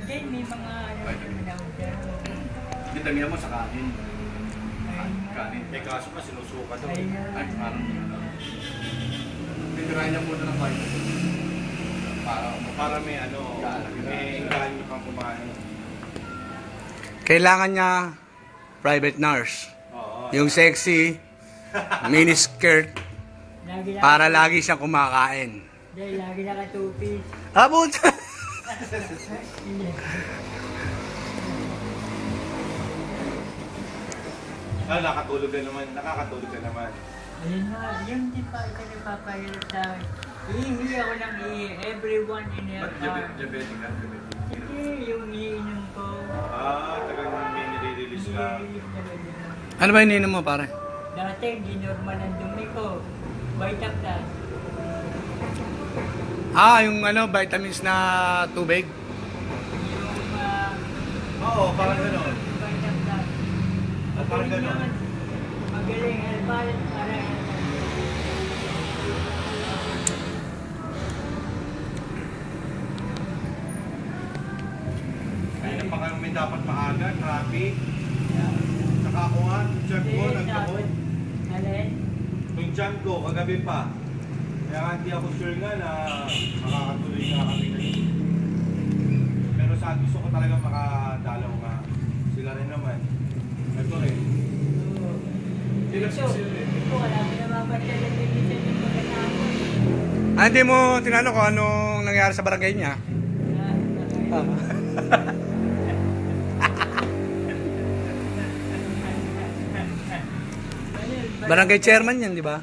Hindi, may mga ano naman ako dyan. Hindi, damihan mo sa kanin. Kanin. Eh kaso pa sinusuka daw. Ayun. Ay, parang titirahin niya muna ng vitamin. Para may ano, may ganyo kang kumain. Kailangan niya private nurse. Oo. Yung sexy, mini skirt, Lagi para lagi siyang kumakain. Hindi, lagi nakatupis. Abot! Hindi. Ah, nakakatulog ka naman. Ayun nga, yun din pa ito nagpapahirap sa akin. Iihi ako ng ihi, everyone in a Ba't car. diabetic ka? Diabetic. Hindi, yung iniinom ko. Ah, tagang may nire-release ka. Nire-release talaga. Ano ba ininom mo, pare? Dati, hindi normal ang dumi ko. Vitamin. Yung vitamins na tubig. Yung, Oo, parang gano'n. vitamin. Parang gano'n. Magaling, herbal, para Ayun na pa kami dapat maaga, traffic. Saka ako nga, yung tiyan ko, nagkakot. Alin? Yung tiyan ko, kagabi pa. Kaya nga hindi ako sure nga na makakatuloy nga kami ngayon. Pero sa gusto ko talaga makadalaw nga. Sila rin naman. Ito rin. Sila So, ito, wala mo naman television yung pagkatapos. Hindi mo tinanong kung anong nangyari sa barangay niya. Barangay chairman yan, di ba?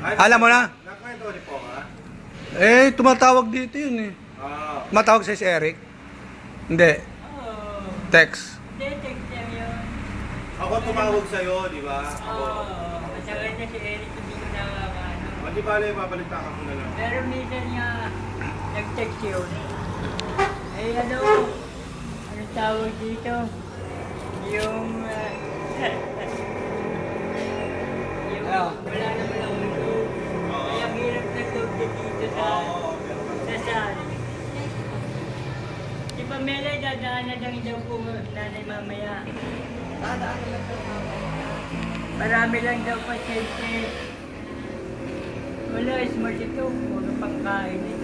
Alam mo na? Nakwento ni po ha? Tumatawag dito yun eh. Ah, Tumatawag sa si Eric? Hindi. Oo. Text. Detective yun. ako tumawag sa'yo, di ba? Ako. Oo. Masakit na si Eric, hindi ko nakakano. O, di bale, babalitaan ko na lang. Pero minsan niya, nag-text yun. Ano tawag dito? Yung, wala naman ako loob. Kaya ang hirap na loob dito sa saan. Si Pamela, dadaan na lang daw po nanay mamaya. Dadaan na lang daw mamaya. Marami lang daw pasyente. Wala, smart ito. Puro pangkain ito.